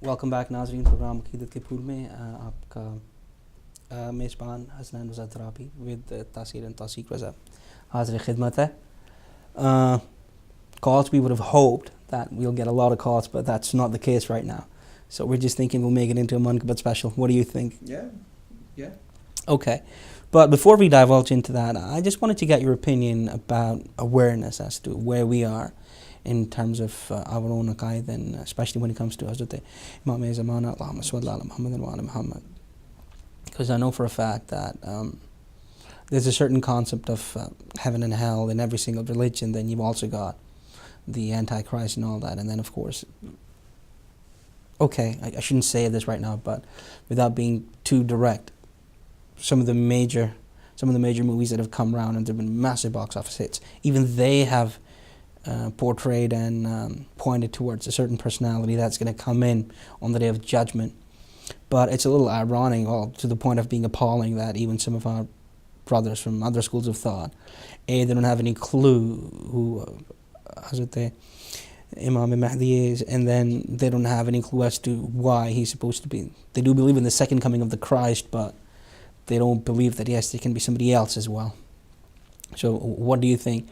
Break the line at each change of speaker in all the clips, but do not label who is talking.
Welcome back नाजरीन programme अकीदत के फूल में आपका मेज़बान हसनैन रज़ा तराबी विद तासीर एंड तौसीक रज़ा हाज़िर खिदमत है. Calls, we would have hoped that we'll get a lot of calls, but that's not the case right now. So we're just thinking we'll make it into a Mankabat special. What do you think?
Yeah.
Okay. But before we divulge into that, I just wanted to get your opinion about awareness as to where we are in terms of our own aqeedat, and especially when it comes to Hazrat Imam Zamana, Allahumma salli ala Muhammad wa ala Muhammad. Because I know for a fact that there's a certain concept of heaven and hell in every single religion. Then you've also got the Antichrist and all that. And then, of course, okay, I shouldn't say this right now, but without being too direct, some of the major movies that have come around and there have been massive box office hits, even they have portrayed and pointed towards a certain personality that's going to come in on the Day of Judgment. But it's a little ironic, to the point of being appalling, that even some of our brothers from other schools of thought, they don't have any clue who Hazrat Imam Mahdi is, and then they don't have any clue as to why he's supposed to be. They do believe in the second coming of the Christ, but they don't believe that, yes, there can be somebody else as well. So what do you think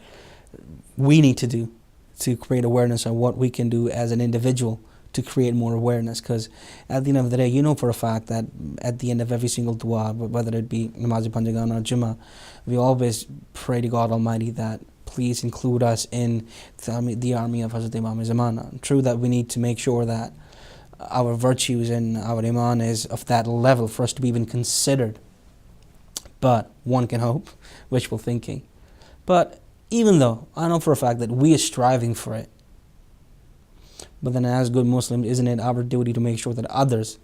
we need to do to create awareness on what we can do as an individual to create more awareness? Because at the end of the day, you know for a fact that at the end of every single dua, whether it be Namaz Panjagan or Jummah, we always pray to God Almighty that please include us in the army of Hazrat Imam Zamana. True that we need to make sure that our virtues and our iman is of that level for us to be even considered. But one can hope, wishful thinking. But even though I know for a fact that we are striving for it, but then as good Muslims, isn't it our duty to make sure that others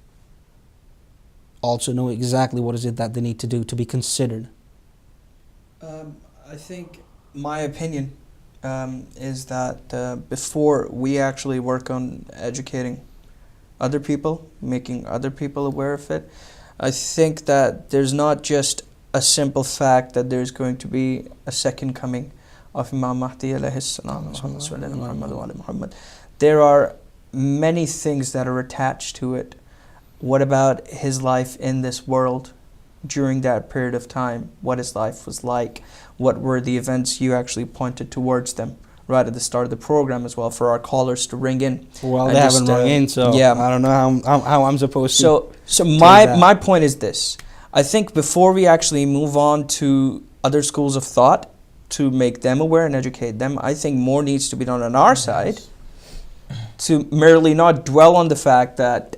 also know exactly what is it that they need to do to be considered?
I think my opinion is that before we actually work on educating other people, making other people aware of it, I think that there's not just a simple fact that there's going to be a second coming of Imam Mahdi alayhi salam. There are many things that are attached to it. What about his life in this world during that period of time? What his life was like? What were the events? You actually pointed towards them right at the start of the program as well for our callers to ring in.
Well, they haven't rung in, so yeah. I don't know how I'm supposed to.
So my point is this. I think before we actually move on to other schools of thought to make them aware and educate them, I think more needs to be done on our side to merely not dwell on the fact that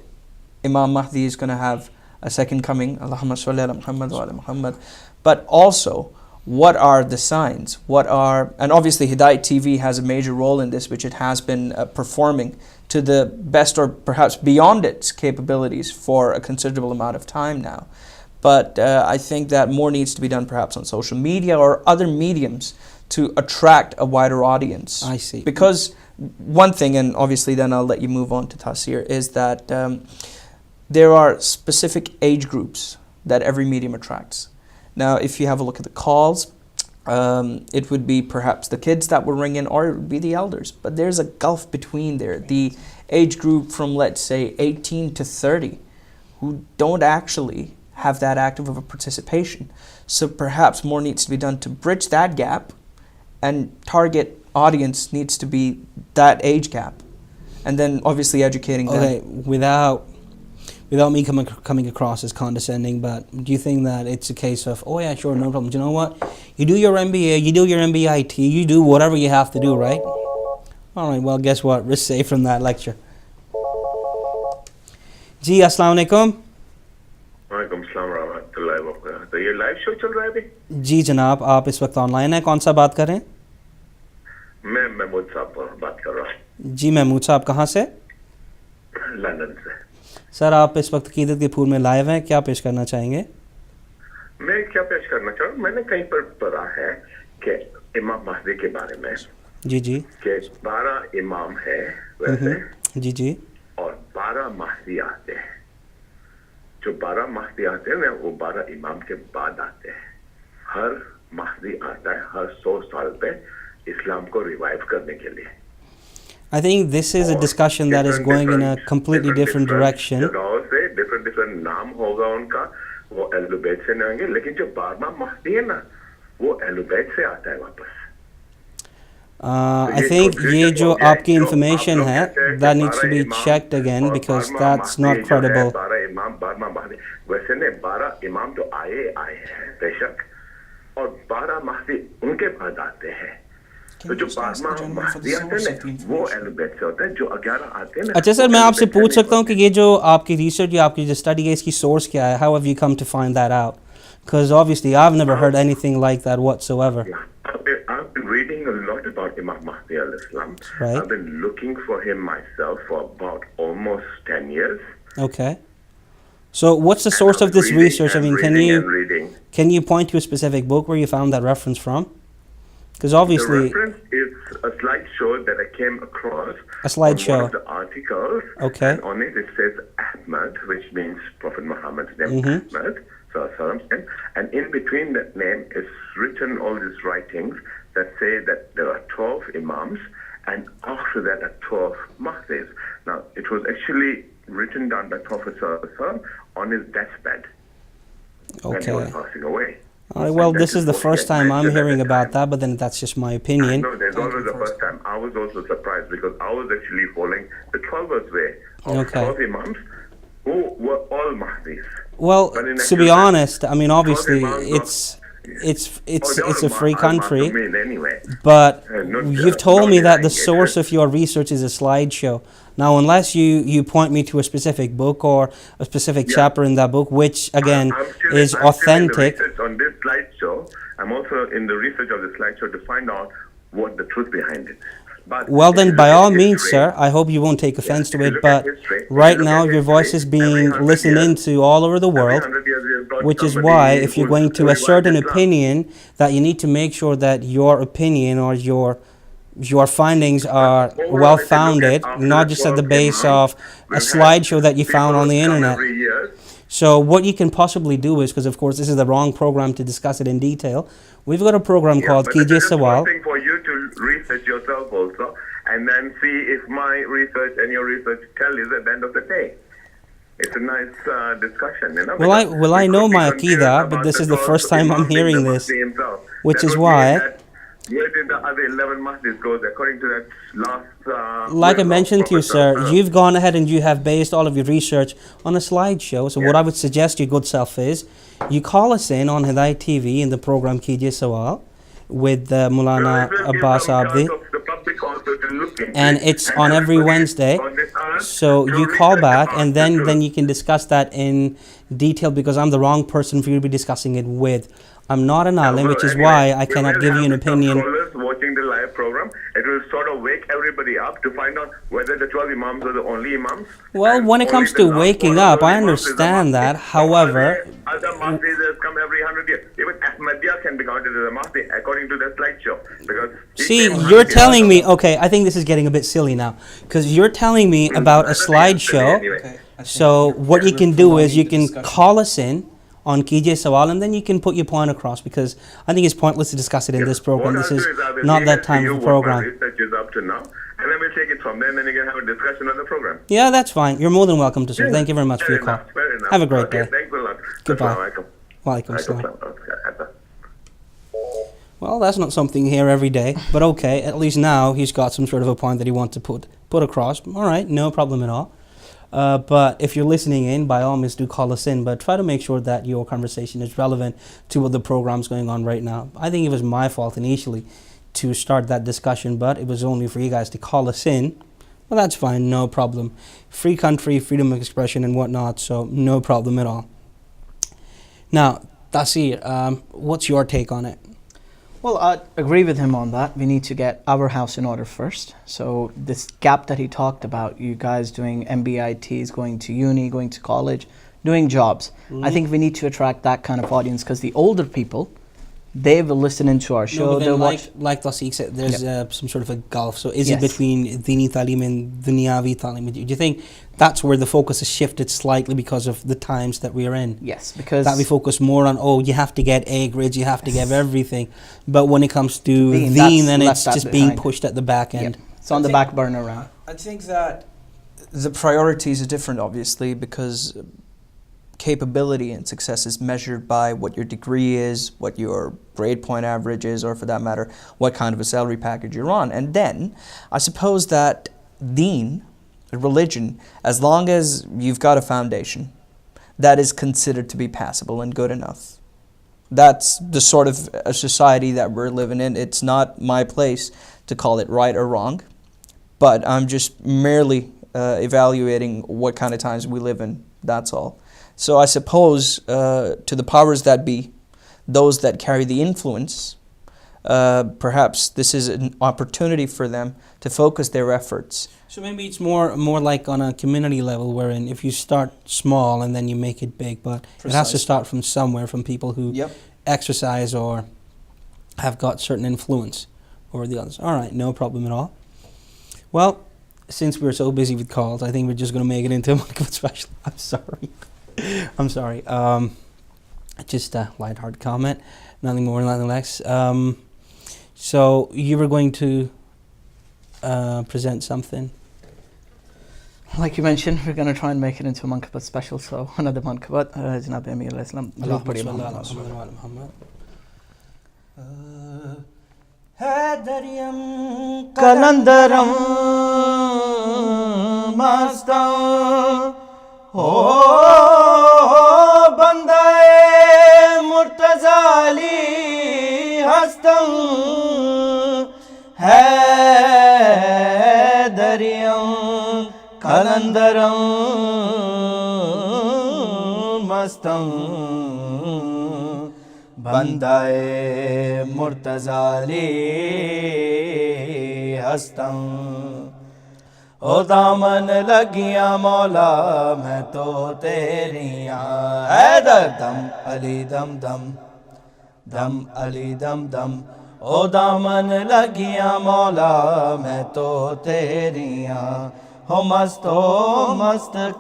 Imam Mahdi is going to have a second coming, Allahumma salli ala Muhammad wa ala Muhammad, but also what are the signs, and obviously Hidayat TV has a major role in this, which it has been performing to the best or perhaps beyond its capabilities for a considerable amount of time now. But I think that more needs to be done perhaps on social media or other mediums to attract a wider audience.
I see.
Because one thing, and obviously then I'll let you move on to Tasir, is that there are specific age groups that every medium attracts. Now, if you have a look at the calls, it would be perhaps the kids that will ring in, or it would be the elders. But there's a gulf between there. The age group from, let's say, 18 to 30, who don't actually have that active of a participation. So perhaps more needs to be done to bridge that gap, and target audience needs to be that age gap. And then obviously educating them.
Okay, without me coming across as condescending, but do you think that it's a case of, oh yeah, sure, no problem. Do you know what? You do your MBA, you do your MBIT, you do whatever you have to do, right? All right, well, guess what? We're safe from that lecture. Ji, Assalamu alaikum.
वालेकुम सलाम रहमतुल्लाहि व बरकातहू। तो ये live show चल रहा है अभी?
जी जनाब, आप इस वक्त ऑनलाइन हैं। कौन सा बात कर रहे हैं?
मैं महमूद साहब बात कर रहा हूँ।
जी महमूद साहब, कहाँ से?
लंदन से।
सर, आप इस वक्त अक़ीदत के फूल में लाइव हैं, क्या पेश करना चाहेंगे?
मैं क्या पेश करना चाहूँ, मैंने कहीं पर पढ़ा है कि इमाम महदी के बारे में।
जी जी।
कि 12 इमाम है वैसे।
जी जी।
और 12 महदी आते हैं। जो 12 महदी आते हैं वो 12 इमाम के बाद आते हैं। हर महदी आता है हर 100 साल पे इस्लाम को रिवाइव करने के लिए।
I think this is a discussion that is going in a completely different direction.
जगहों से different नाम होगा उनका, वो एलुबेट से नहीं होंगे, लेकिन जो बारमा महदी है ना, वो एलुबेट से आता है वापस.
I think ये जो आपकी information है, that needs to be checked again because that's not credible.
12 इमाम बारमा महदी, वैसे नहीं 12 इमाम तो आए हैं बेशक, और 12 महदी उनके बाद आते हैं. तो जो बारमा महदी आते हैं वो एलुबेट से होता है, जो 11 आते हैं ना.
अच्छा सर, मैं आपसे पूछ सकता हूँ कि ये जो आपकी रिसर्च या आपकी जो स्टडी है, इसकी सोर्स क्या है? How have you come to find that out? Because obviously I've never heard anything like that whatsoever.
Yeah. I've been reading a lot about Imam Mahdi al-Islam.
Right.
I've been looking for him myself for about almost 10 years.
Okay. So what's the source of this research? I mean, can you point to a specific book where you found that reference from? Because obviously...
The reference is a slideshow that I came across.
A slideshow.
On one of the articles.
Okay.
And on it says Ahmad, which means Prophet Muhammad's name, Ahmad. And in between that name is written all these writings that say that there are 12 imams, and after that are 12 Mahdis. Now, it was actually written down by Prophet on his deathbed when he was passing away.
Well, this is the first time I'm hearing about that, but then that's just my opinion.
No, there's always the first time. I was also surprised because I was actually following the 12th way of 12 imams who were all Mahdis.
Well, to be honest, I mean, obviously, it's a free country, but you've told me that the source of your research is a slideshow. Now, unless you point me to a specific book or a specific chapter in that book, which again is authentic.
On this slideshow, I'm also in the research of the slideshow to find out what the truth behind it. But
well, then, by all means, sir, I hope you won't take offense to it, but right now your voice is being listened into all over the world, which is why if you're going to assert an opinion, that you need to make sure that your opinion or your findings are well-founded, not just at the base of a slideshow that you found on the internet. So what you can possibly do is, because of course this is the wrong program to discuss it in detail, we've got a program called Kijiye Sawal.
For you to research yourself also, and then see if my research and your research tell you at the end of the day. It's a nice discussion, you know.
Well, I know my Aqeedat, but this is the first time I'm hearing this, which is why.
Where did the other 11 Mahdis go according to that last...
like I mentioned to you, sir, you've gone ahead and you have based all of your research on a slideshow. So what I would suggest your good self is, you call us in on Hidayat TV in the program Kijiye Sawal with Maulana Abbas Abdi. And it's on every Wednesday. So you call back and then you can discuss that in detail, because I'm the wrong person for you to be discussing it with. I'm not an alim, which is why I cannot give you an opinion.
Watching the live program, it will sort of wake everybody up to find out whether the 12 imams are the only imams.
Well, when it comes to waking up, I understand that. However,
other Mahdis come every 100 years. Even Ahmadiyya can be counted as a Mahdi according to the slideshow. Because
see, you're telling me, okay, I think this is getting a bit silly now, because you're telling me about a slideshow. So what you can do is you can call us in on Kijiye Sawal, and then you can put your point across, because I think it's pointless to discuss it in this program. This is not that time of the program.
Research is up to now, and then we'll take it from there, and then you can have a discussion on the program.
Yeah, that's fine. You're more than welcome to, sir. Thank you very much for your call. Have a great day.
Thanks a lot.
Goodbye. Walaikum assalam. Well, that's not something here every day, but okay, at least now he's got some sort of a point that he wants to put across. All right, no problem at all. But if you're listening in, by all means do call us in, but try to make sure that your conversation is relevant to what the program's going on right now. I think it was my fault initially to start that discussion, but it was only for you guys to call us in. Well, that's fine, no problem. Free country, freedom of expression and whatnot, so no problem at all. Now, Tasir, what's your take on it?
Well, I agree with him on that. We need to get our house in order first. So this gap that he talked about, you guys doing MBITs, going to uni, going to college, doing jobs. I think we need to attract that kind of audience, because the older people, they will listen into our show.
No,
they'll
like Tasik said, there's some sort of a gulf. So is it between Dini Talim and Dunyavi Talim? Do you think that's where the focus has shifted slightly because of the times that we are in?
Yes, because
that we focus more on, you have to get A grades, you have to get everything. But when it comes to Deen, then it's just being pushed at the back end.
It's on the back burner now.
I think that the priorities are different, obviously, because capability and success is measured by what your degree is, what your grade point average is, or for that matter, what kind of a salary package you're on. And then I suppose that deen, religion, as long as you've got a foundation, that is considered to be passable and good enough. That's the sort of a society that we're living in. It's not my place to call it right or wrong, but I'm just merely evaluating what kind of times we live in, that's all. So I suppose to the powers that be, those that carry the influence, perhaps this is an opportunity for them to focus their efforts.
So maybe it's more like on a community level, wherein if you start small and then you make it big, but it has to start from somewhere, from people who exercise or have got certain influence over the others. All right, no problem at all. Well, since we're so busy with calls, I think we're just going to make it into a Monkeyfoot special. I'm sorry. Just a lighthearted comment, nothing more, nothing less. So you were going to present something.
Like you mentioned, we're going to try and make it into a Monkeyfoot special. So another Monkeyfoot. Janab Amir alayhi salam.
Kalandaram mastam ho bandae murtazali hastam hai dariyam kalandaram mastam bandae murtazali hastam o daman lagiya mola main to teriyan haidar dam ali dam dam dam ali dam dam o daman lagiya mola main to teriyan ho mast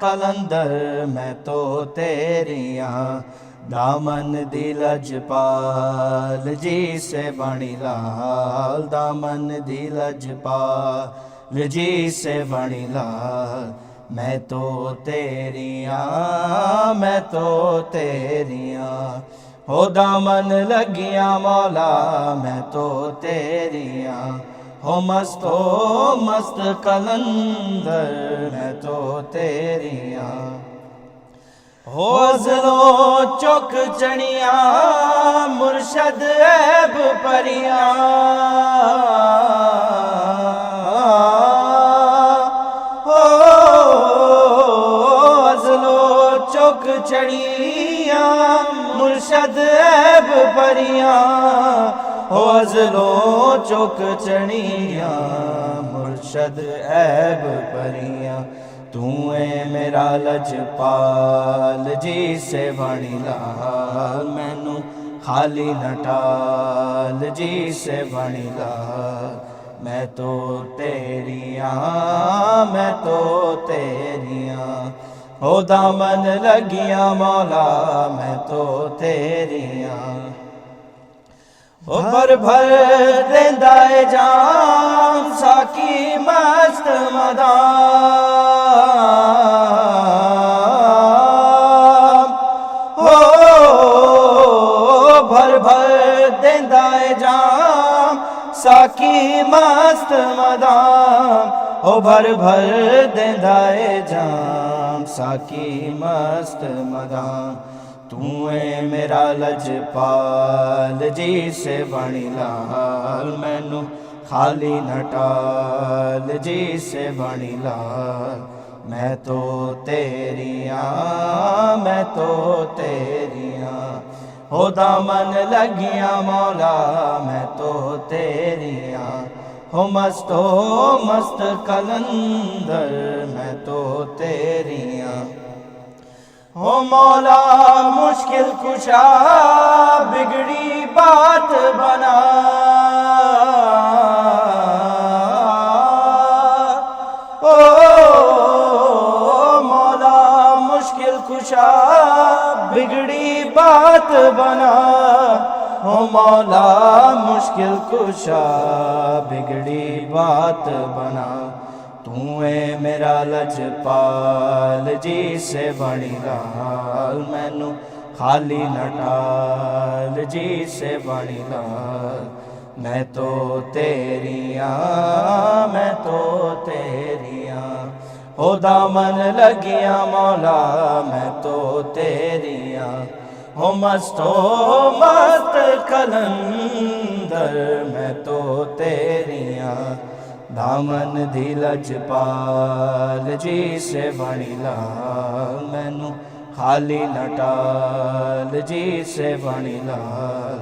kalandar main to teriyan दामन दिलज पाल जी से बणी लाल दामन दिलज पाल जी से बणी लाल मैं तो तेरियां हो दामन लगिया मौला मैं तो तेरियां हो मस्त कलंदर मैं तो तेरियां होज़लो चुक चणिया मुर्शद ऐब परिया होज़लो चुक चणिया मुर्शद ऐब परिया होज़लो चुक चणिया मुर्शद ऐब परिया तू है मेरा लजपाल जी से बणी लाल मैनू खाली नटाल जी से बणी लाल मैं तो तेरियां हो दामन लगिया मौला मैं तो तेरियां ओ भर देंदा है जाम साकी मस्त मदाम हो भर देंदा है जाम साकी मस्त मदाम ओ भर देंदा है जाम साकी मस्त मदाम तू है मेरा लजपाल जी से बणी लाल मैनू खाली नटाल जी से बणी लाल मैं तो तेरियां हो दामन लगिया मौला मैं तो तेरियां हो मस्त कलंदर मैं तो तेरियां हो मौला मुश्किल कुशा बिगड़ी बात बना ओ मौला मुश्किल कुशा बिगड़ी बात बना हो मौला मुश्किल कुशा बिगड़ी बात बना तू है मेरा लजपाल जी से बड़ी लाल मैनू खाली नटाल जी से बड़ी लाल मैं तो तेरियां हो दामन लगिया मौला मैं तो तेरियां हो मस्तो मस्त कलंदर मैं तो तेरियां दामन दी लजपाल जी से बड़ी लाल मैनू खाली नटाल जी से बड़ी लाल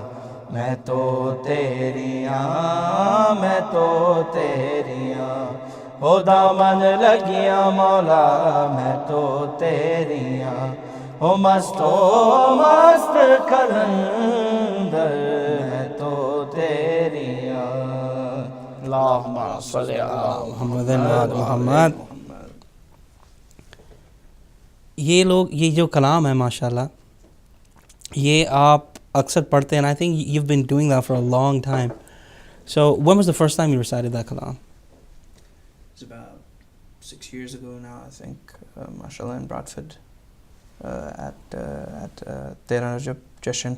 मैं तो तेरियां हो दामन लगिया मौला मैं तो तेरियां हो मस्तो मस्त कलंदर मैं तो तेरियां अल्लाहुम्मा सल्ली अला
मोहम्मद। ये जो कलाम है माशाल्लाह, ये आप अक्सर पढ़ते हैं, and I think you've been doing that for a long time. So when was the first time you recited that kalam?
It's about 6 years ago now, I think, mashallah, in Bradford, at Tera Rajab Jashan.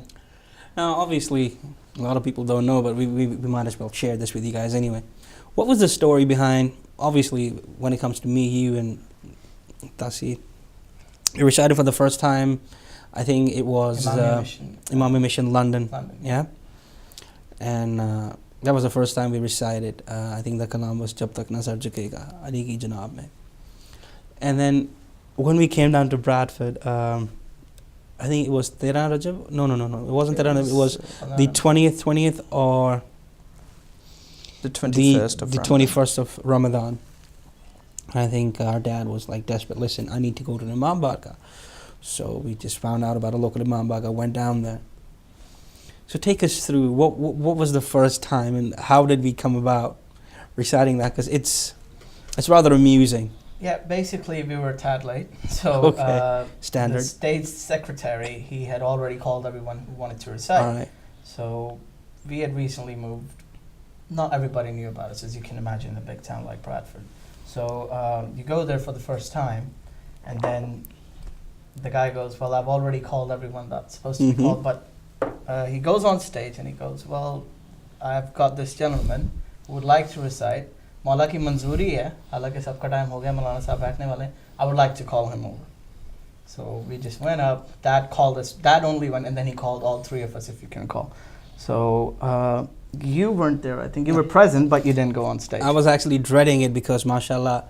Now, obviously, a lot of people don't know, but we might as well share this with you guys anyway. What was the story behind, obviously, when it comes to me, you, and Tasi? You recited for the first time, I think it was Imam Mission, London. Yeah? And that was the first time we recited. I think the kalam was Jab Tak Na Sar Jhukega, Ali Ki Janab Mein. And then when we came down to Bradford, I think it was Tera Rajab. No. It wasn't Tera Rajab. It was the 20th or
the 21st of
the 21st of Ramadan. I think our dad was like desperate. Listen, I need to go to the Imam Barka. So we just found out about a local Imam Barka, went down there. So take us through what was the first time and how did we come about reciting that? Because it's rather amusing.
Yeah, basically we were a tad late. So
Standard.
The stage secretary, he had already called everyone who wanted to recite.
All right.
So we had recently moved. Not everybody knew about us, as you can imagine, in a big town like Bradford. So you go there for the first time, and then the guy goes, well, I've already called everyone that's supposed to be called, but he goes on stage and he goes, well, I've got this gentleman who would like to recite. Maula ki manzoori hai, halaki sabka time ho gaya, Maulana sahab baithne wale. I would like to call him over. So we just went up. Dad called us. Dad only went, and then he called all three of us, if you can recall. So you weren't there. I think you were present, but you didn't go on stage.
I was actually dreading it because, mashallah,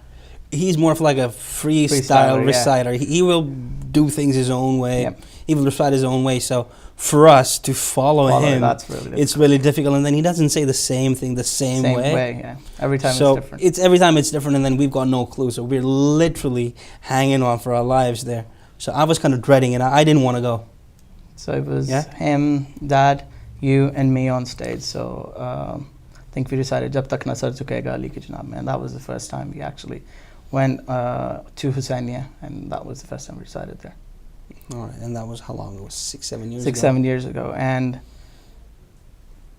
he's more of like a freestyle reciter.
Yeah.
He will do things his own way.
Yep.
He will recite his own way. So for us to follow him,
that's really difficult.
It's really difficult. And then he doesn't say the same thing the same way.
Yeah. Every time
so
it's different.
Every time it's different, and then we've got no clue. So we're literally hanging on for our lives there. So I was kind of dreading it. I didn't want to go.
So it was him, Dad, you, and me on stage. So I think we decided Jab Tak Na Sar Jhukega Ali Ki Janab Mein. And that was the first time we actually went to Hussainiya, and that was the first time we recited there.
All right, and that was how long? It was 6-7 years ago.
6-7 years ago. And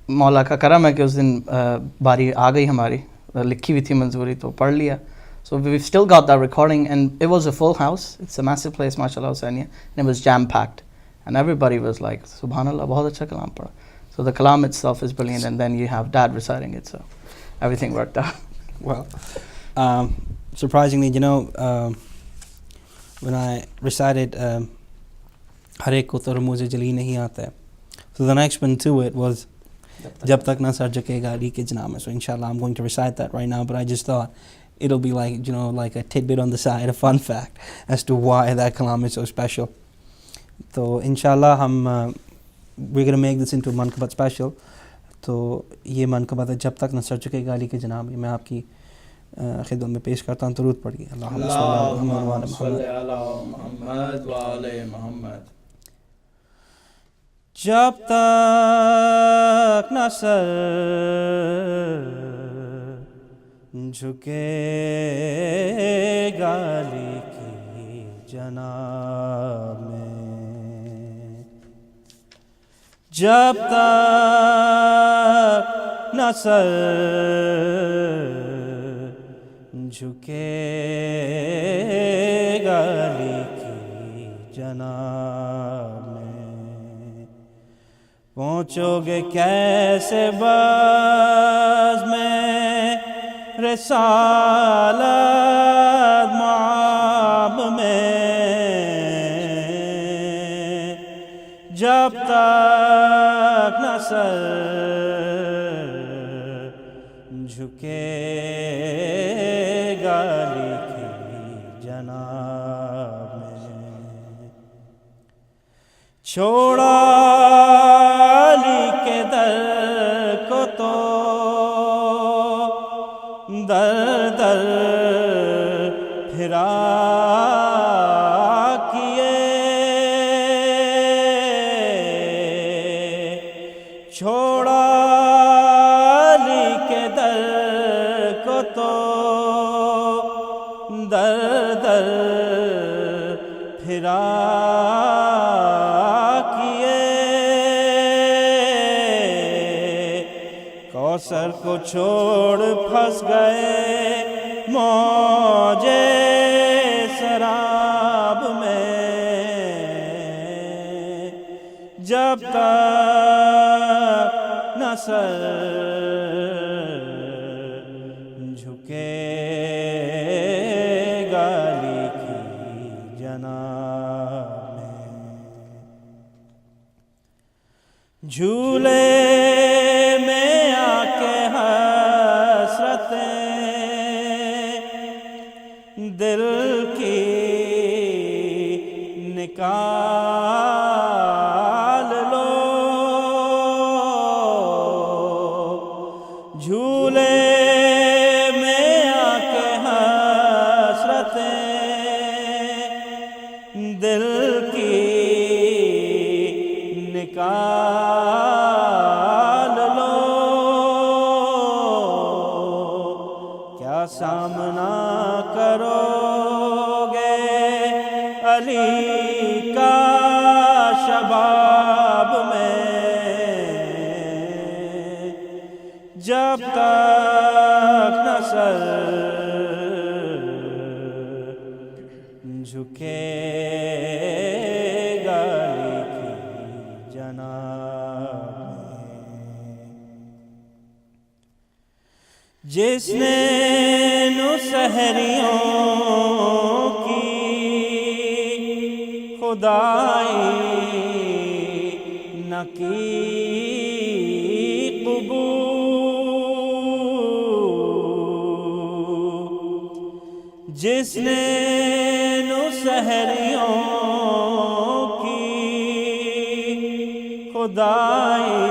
Maula ka karam hai ki us din bari aa gayi hamari, likhi hui thi manzoori to pad liya. So we've still got that recording, and it was a full house. It's a massive place, mashallah, Hussainiya, and it was jam-packed. And everybody was like, Subhanallah, bahut acha kalam pada. So the kalam itself is brilliant, and then you have Dad reciting it, so everything worked out.
Well, surprisingly, when I recited Har ek ko to ramooze jali nahi aata hai, so the next one to it was Jab Tak Na Sar Jhukega Ali Ki Janab Mein. So inshallah I'm going to recite that right now, but I just thought it'll be like, like a tidbit on the side, a fun fact as to why that kalam is so special. So inshallah we're going to make this into a mankabat special. So ye mankabat hai Jab Tak Na Sar Jhukega Ali Ki Janab Mein. Main aapki खिदमत में पेश करता हूँ, दुरूद पढ़िए। अल्लाहुम्मा सल्ली अला मुहम्मद व आले मुहम्मद। जब तक न सर झुकेगा अली की जनाब में, جب تک نہ سر جھکے گا علی کی جناب میں، پہنچو گے کیسے باز میں رسالت معاب میں، جب تک نہ سر جھکے گا علی کی جناب میں، چھوڑا علی کے در کو تو در در پھرا کیے، چھوڑا علی کے در کو تو در در پھرا کیے، کوثر کو چھوڑ پھنس گئے موج سراب میں، جب تک نہ سر جھکے گا علی کی جناب میں، جھولے میں آ کے حسرتیں دل کی نکال لو، جھولے میں آ کے حسرتیں دل کی نکال لو، کیا سامنا کرو گے علی کا شباب میں، جب تک نہ سر جھکے گا علی کی جناب میں، جس نے نسہریوں کی خدائی نہ کی قبول، جس نے نسہریوں کی خدائی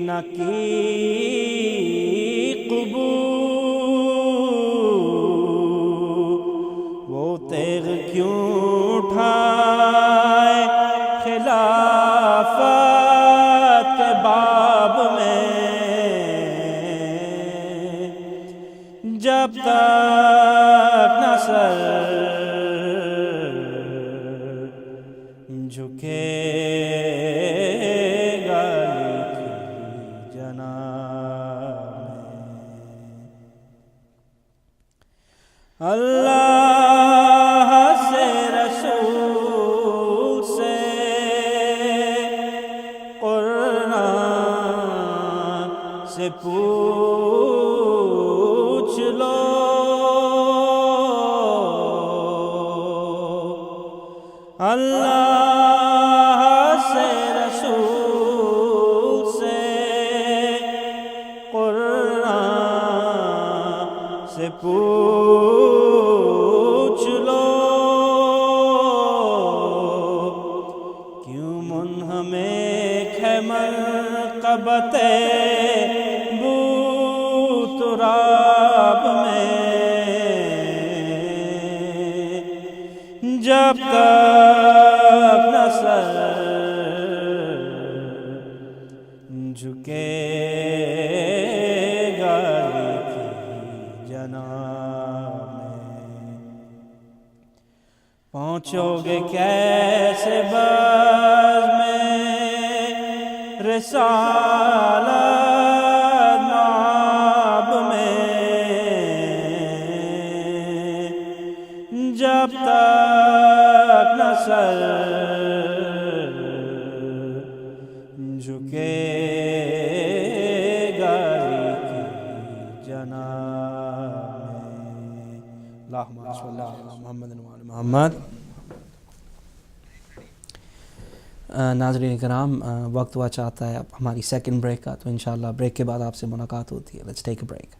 نہ کی قبول، وہ تیغ کیوں اٹھائے خلافت کے باب میں، جب تک نہ سر جھکے گا علی کی جناب میں، اللہ سے رسول سے قرآن سے پوچھ لو، اللہ سے رسول سے قرآن سے پوچھ لو، کیوں منہمک ہے منقبت بو تراب میں، جب تک نہ سر جھکے گا علی کی جناب میں، پہنچو گے کیسے باز میں رسالت ناب میں جب تک نہ سر جھکے گا کی جناب میں. اللہم صلی اللہ علی محمد و علی محمد. ناظرین کرام، وقت ہوا چاہتا ہے اب ہماری سیکنڈ بریک کا، تو انشاءاللہ بریک کے بعد آپ سے ملاقات ہوتی ہے. Let's take a break.